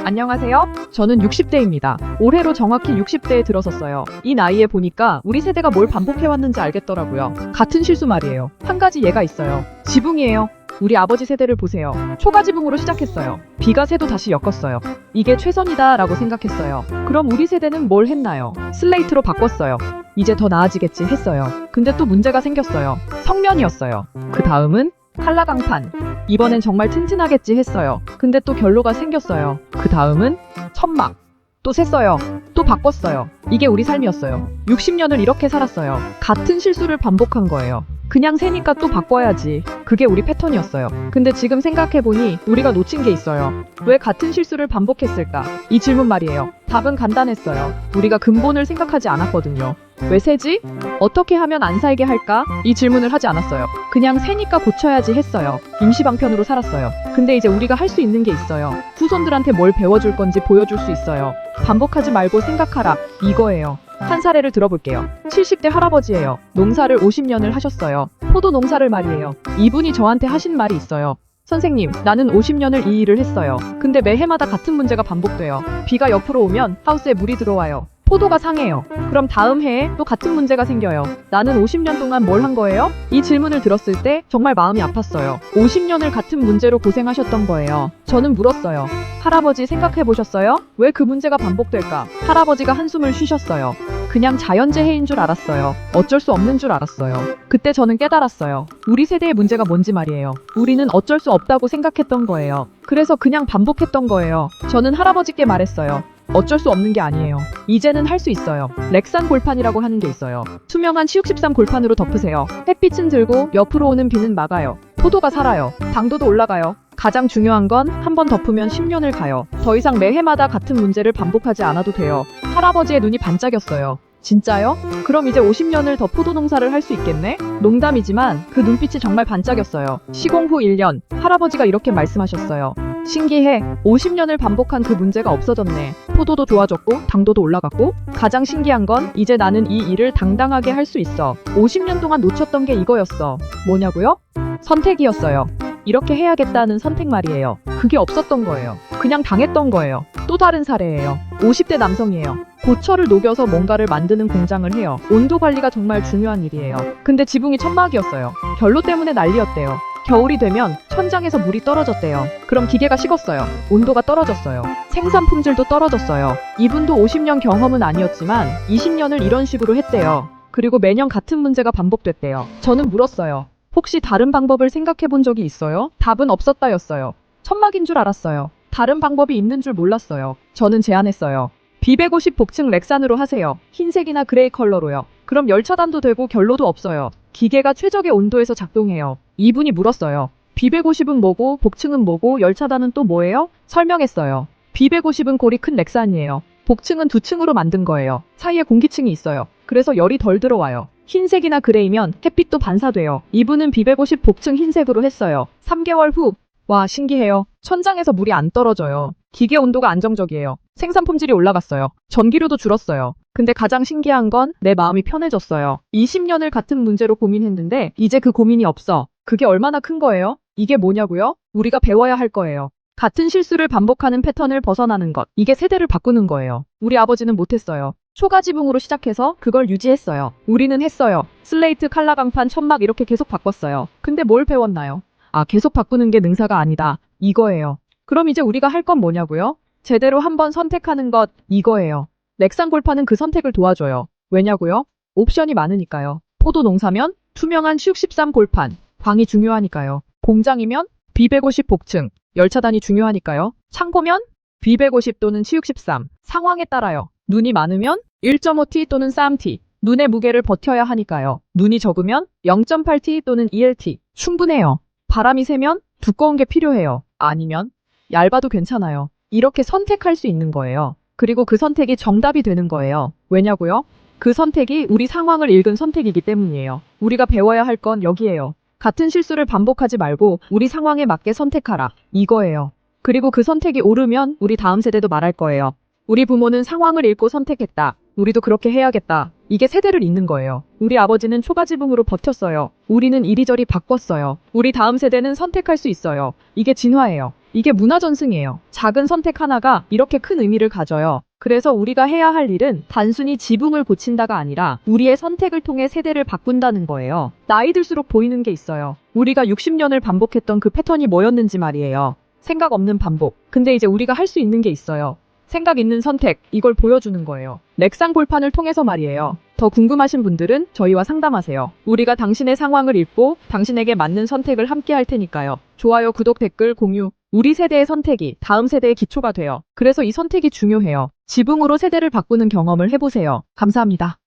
안녕하세요. 저는 60대입니다. 올해로 정확히 60대에 들어섰어요. 이 나이에 보니까 우리 세대가 뭘 반복해왔는지 알겠더라고요. 같은 실수 말이에요. 한 가지 예가 있어요. 지붕이에요. 우리 아버지 세대를 보세요. 초가지붕으로 시작했어요. 비가 새도 다시 엮었어요. 이게 최선이다 라고 생각했어요. 그럼 우리 세대는 뭘 했나요? 슬레이트로 바꿨어요. 이제 더 나아지겠지 했어요. 근데 또 문제가 생겼어요. 성면이었어요. 그 다음은 칼라강판. 이번엔 정말 튼튼하겠지 했어요. 근데 또 결로가 생겼어요. 그 다음은 천막. 또 샜어요. 또 바꿨어요. 이게 우리 삶이었어요. 60년을 이렇게 살았어요. 같은 실수를 반복한 거예요. 그냥 새니까 또 바꿔야지. 그게 우리 패턴이었어요. 근데 지금 생각해보니 우리가 놓친 게 있어요. 왜 같은 실수를 반복했을까? 이 질문 말이에요. 답은 간단했어요. 우리가 근본을 생각하지 않았거든요. 왜 새지? 어떻게 하면 안 살게 할까? 이 질문을 하지 않았어요. 그냥 새니까 고쳐야지 했어요. 임시방편으로 살았어요. 근데 이제 우리가 할 수 있는 게 있어요. 후손들한테 뭘 배워줄 건지 보여줄 수 있어요. 반복하지 말고 생각하라. 이거예요. 한 사례를 들어볼게요. 70대 할아버지예요. 농사를 50년을 하셨어요. 포도 농사를 말이에요. 이분이 저한테 하신 말이 있어요. 선생님, 나는 50년을 이 일을 했어요. 근데 매해마다 같은 문제가 반복돼요. 비가 옆으로 오면 하우스에 물이 들어와요. 포도가 상해요. 그럼 다음 해에 또 같은 문제가 생겨요. 나는 50년 동안 뭘 한 거예요? 이 질문을 들었을 때 정말 마음이 아팠어요. 50년을 같은 문제로 고생하셨던 거예요. 저는 물었어요. 할아버지 생각해 보셨어요? 왜 그 문제가 반복될까? 할아버지가 한숨을 쉬셨어요. 그냥 자연재해인 줄 알았어요. 어쩔 수 없는 줄 알았어요. 그때 저는 깨달았어요. 우리 세대의 문제가 뭔지 말이에요. 우리는 어쩔 수 없다고 생각했던 거예요. 그래서 그냥 반복했던 거예요. 저는 할아버지께 말했어요. 어쩔 수 없는 게 아니에요. 이제는 할 수 있어요. 렉산 골판이라고 하는 게 있어요. 투명한 치육13 골판으로 덮으세요. 햇빛은 들고 옆으로 오는 비는 막아요. 포도가 살아요. 당도도 올라가요. 가장 중요한 건 한 번 덮으면 10년을 가요. 더 이상 매해마다 같은 문제를 반복하지 않아도 돼요. 할아버지의 눈이 반짝였어요. 진짜요? 그럼 이제 50년을 더 포도 농사를 할 수 있겠네? 농담이지만 그 눈빛이 정말 반짝였어요. 시공 후 1년, 할아버지가 이렇게 말씀하셨어요. 신기해. 50년을 반복한 그 문제가 없어졌네. 포도도 좋아졌고 당도도 올라갔고 가장 신기한 건 이제 나는 이 일을 당당하게 할 수 있어. 50년 동안 놓쳤던 게 이거였어. 뭐냐고요? 선택이었어요. 이렇게 해야겠다는 선택 말이에요. 그게 없었던 거예요. 그냥 당했던 거예요. 또 다른 사례예요. 50대 남성이에요. 고철을 녹여서 뭔가를 만드는 공장을 해요. 온도 관리가 정말 중요한 일이에요. 근데 지붕이 천막이었어요. 결로 때문에 난리였대요. 겨울이 되면 천장에서 물이 떨어졌대요. 그럼 기계가 식었어요. 온도가 떨어졌어요. 생산 품질도 떨어졌어요. 이분도 50년 경험은 아니었지만 20년을 이런 식으로 했대요. 그리고 매년 같은 문제가 반복됐대요. 저는 물었어요. 혹시 다른 방법을 생각해 본 적이 있어요? 답은 없었다였어요. 천막인 줄 알았어요. 다른 방법이 있는 줄 몰랐어요. 저는 제안했어요. B150 복층 렉산으로 하세요. 흰색이나 그레이 컬러로요. 그럼 열차단도 되고 결로도 없어요. 기계가 최적의 온도에서 작동해요. 이분이 물었어요. B150은 뭐고 복층은 뭐고 열차단은 또 뭐예요? 설명했어요. B150은 골이 큰 렉산이에요. 복층은 두 층으로 만든 거예요. 사이에 공기층이 있어요. 그래서 열이 덜 들어와요. 흰색이나 그레이면 햇빛도 반사돼요. 이분은 B150 복층 흰색으로 했어요. 3개월 후. 와, 신기해요. 천장에서 물이 안 떨어져요. 기계 온도가 안정적이에요. 생산 품질이 올라갔어요. 전기료도 줄었어요. 근데 가장 신기한 건 내 마음이 편해졌어요. 20년을 같은 문제로 고민했는데 이제 그 고민이 없어. 그게 얼마나 큰 거예요? 이게 뭐냐고요? 우리가 배워야 할 거예요. 같은 실수를 반복하는 패턴을 벗어나는 것. 이게 세대를 바꾸는 거예요. 우리 아버지는 못했어요. 초가지붕으로 시작해서 그걸 유지했어요. 우리는 했어요. 슬레이트, 칼라강판, 천막 이렇게 계속 바꿨어요. 근데 뭘 배웠나요? 아, 계속 바꾸는 게 능사가 아니다. 이거예요. 그럼 이제 우리가 할 건 뭐냐고요? 제대로 한번 선택하는 것, 이거예요. 렉산 골판은 그 선택을 도와줘요. 왜냐고요? 옵션이 많으니까요. 포도 농사면 투명한 치육13 골판, 광이 중요하니까요. 공장이면 B150 복층, 열차단이 중요하니까요. 창고면 B150 또는 치육13, 상황에 따라요. 눈이 많으면 1.5T 또는 3T, 눈의 무게를 버텨야 하니까요. 눈이 적으면 0.8T 또는 2LT, 충분해요. 바람이 세면 두꺼운 게 필요해요. 아니면 얇아도 괜찮아요. 이렇게 선택할 수 있는 거예요. 그리고 그 선택이 정답이 되는 거예요. 왜냐고요? 그 선택이 우리 상황을 읽은 선택이기 때문이에요. 우리가 배워야 할 건 여기에요. 같은 실수를 반복하지 말고 우리 상황에 맞게 선택하라. 이거예요. 그리고 그 선택이 옳으면 우리 다음 세대도 말할 거예요. 우리 부모는 상황을 읽고 선택했다. 우리도 그렇게 해야겠다. 이게 세대를 잇는 거예요. 우리 아버지는 초가지붕으로 버텼어요. 우리는 이리저리 바꿨어요. 우리 다음 세대는 선택할 수 있어요. 이게 진화예요. 이게 문화전승이에요. 작은 선택 하나가 이렇게 큰 의미를 가져요. 그래서 우리가 해야 할 일은 단순히 지붕을 고친다가 아니라 우리의 선택을 통해 세대를 바꾼다는 거예요. 나이 들수록 보이는 게 있어요. 우리가 60년을 반복했던 그 패턴이 뭐였는지 말이에요. 생각 없는 반복. 근데 이제 우리가 할 수 있는 게 있어요. 생각 있는 선택, 이걸 보여주는 거예요. 렉상 볼판을 통해서 말이에요. 더 궁금하신 분들은 저희와 상담하세요. 우리가 당신의 상황을 읽고 당신에게 맞는 선택을 함께 할 테니까요. 좋아요, 구독, 댓글, 공유. 우리 세대의 선택이 다음 세대의 기초가 돼요. 그래서 이 선택이 중요해요. 지붕으로 세대를 바꾸는 경험을 해보세요. 감사합니다.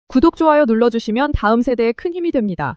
구독, 좋아요 눌러주시면 다음 세대에 큰 힘이 됩니다.